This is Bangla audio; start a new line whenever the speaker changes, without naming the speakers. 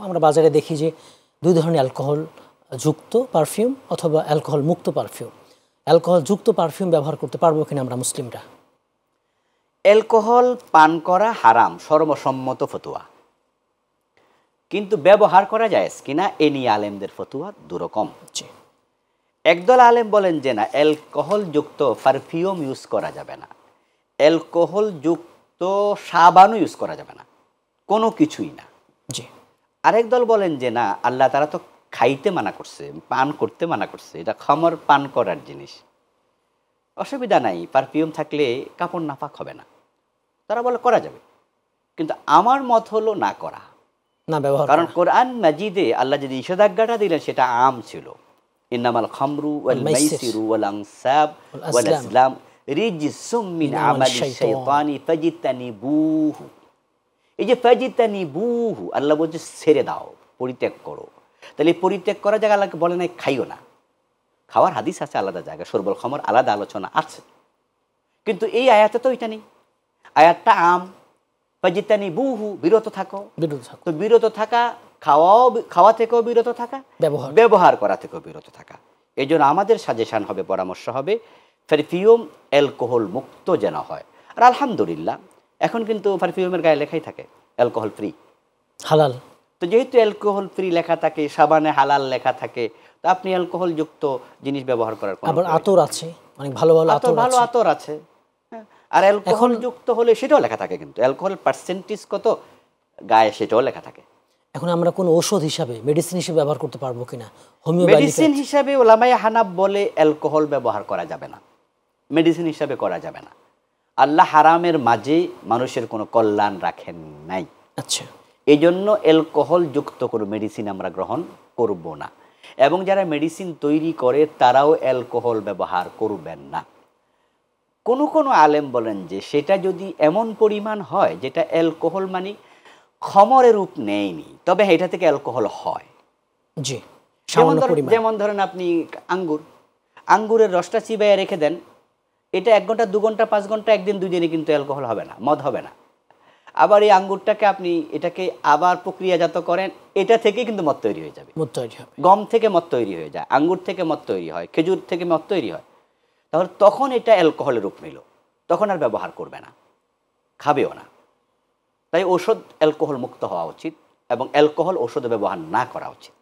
আমরা বাজারে দেখি যে দুই ধরনের অ্যালকোহল যুক্ত পারফিউম অথবা অ্যালকোহল মুক্ত পারফিউম। অ্যালকোহল যুক্ত পারফিউম ব্যবহার করতে পারবো কিনা আমরা মুসলিমরা?
অ্যালকোহল পান করা হারাম, সর্বসম্মত ফতোয়া, কিন্তু ব্যবহার করা যায় কিনা এ নিয়ে আলেমদের ফতোয়া দুরকম। একদল আলেম বলেন যে না, অ্যালকোহল যুক্ত পারফিউম ইউজ করা যাবে না, অ্যালকোহল যুক্ত সাবানও ইউজ করা যাবে না, কোনো কিছুই না।
জি।
আরেক দল বলেন যে না, আল্লাহ তারা তো খাইতে মানা করছে, পান করতে মানা করছে, এটা খামর পান করার জিনিস, অসুবিধা নাই, পারফিউম থাকলে কাপড় নাপাক হবে না। তারা বলে করা যাবে, কিন্তু আমার মত হলো না করা,
না ব্যবহার।
কারণ কোরআন মাজিদে আল্লাহ যে নিষেধাজ্ঞাটা দিলেন সেটা আম ছিল। ইন্নামাল খামরু ওয়াল মাইসিরু ওয়াল আনসাব ওয়াল আজলাম রিজসুম মিন আমালি শাইতানি ফাজিতানিবুহু। এই যে ফাজিতানিবুহু আল্লাহ বলছে ছেড়ে দাও, পরিত্যাগ করো। তাহলে পরিত্যাগ করা জায়গা আল্লাহকে বলে নাই খাইও না। খাওয়ার হাদিস আছে আলাদা জায়গায়, শরবুল খামর আলাদা আলোচনা আছে, কিন্তু এই আয়াতে তো এটা নেই। আয়াতটা আম, ফাজিতানিবুহু বিরত থাকো। তো বিরত থাকা, খাওয়া থেকেও বিরত থাকা, ব্যবহার করা থেকেও বিরত থাকা। এই জন্য আমাদের সাজেশন হবে, পরামর্শ হবে, পারফিউম অ্যালকোহল মুক্ত যেন হয়। আর আলহামদুলিল্লাহ এখন কিন্তু পারফিউমের গায়ে লেখাই থাকে অ্যালকোহল ফ্রি,
হালাল।
তো যেহেতু অ্যালকোহল ফ্রি লেখা থাকে, সাবানে হালাল লেখা থাকে, তো আপনি অ্যালকোহল যুক্ত জিনিস ব্যবহার করার কোনো,
আবার আতর আছে, অনেক ভালো ভালো আতর,
ভালো আতর আছে। আর অ্যালকোহল যুক্ত হলে সেটাও লেখা থাকে, কিন্তু অ্যালকোহল পার্সেন্টেজ কত গায়ে সেটাও লেখা থাকে।
এখন আমরা কোন ঔষধ হিসাবে, মেডিসিন হিসেবে ব্যবহার করতে পারবো কিনা?
মেডিসিন হিসাবে ওলামায়ে হানাফ বলে অ্যালকোহল ব্যবহার করা যাবে না, মেডিসিন হিসাবে করা যাবে না। আল্লাহ হারামের মাঝে মানুষের কোনো কল্যাণ রাখেন নাই।
আচ্ছা,
এই জন্য অ্যালকোহল যুক্ত কোনো মেডিসিন আমরা গ্রহণ করব না, এবং যারা মেডিসিন তৈরি করে তারাও অ্যালকোহল ব্যবহার করবেন না। কোনো কোনো আলেম বলেন যে সেটা যদি এমন পরিমাণ হয় যেটা অ্যালকোহল মানে খমরের রূপ নেয়নি, তবে এটা থেকে অ্যালকোহল হয়।
জি,
যেমন ধরেন আপনি আঙ্গুরের রসটা চিবাইয়ে রেখে দেন, এটা 1 ঘন্টা 2 ঘন্টা 5 ঘন্টা একদিন 2 দিনে কিন্তু অ্যালকোহল হবে না, মদ হবে না। আবার এই আঙ্গুরটাকে আপনি এটাকে আবার প্রক্রিয়াজাত করেন, এটা থেকে কিন্তু মদ তৈরি হয়ে যাবে। গম থেকে মদ তৈরি হয়ে যায়, আঙ্গুর থেকে মদ তৈরি হয়, খেজুর থেকে মদ তৈরি হয়। তাহলে তখন এটা অ্যালকোহলের রূপ নিল, তখন আর ব্যবহার করবে না, খাবেও না। তাই ঔষধ অ্যালকোহল মুক্ত হওয়া উচিত এবং অ্যালকোহল ঔষধে ব্যবহার না করা উচিত।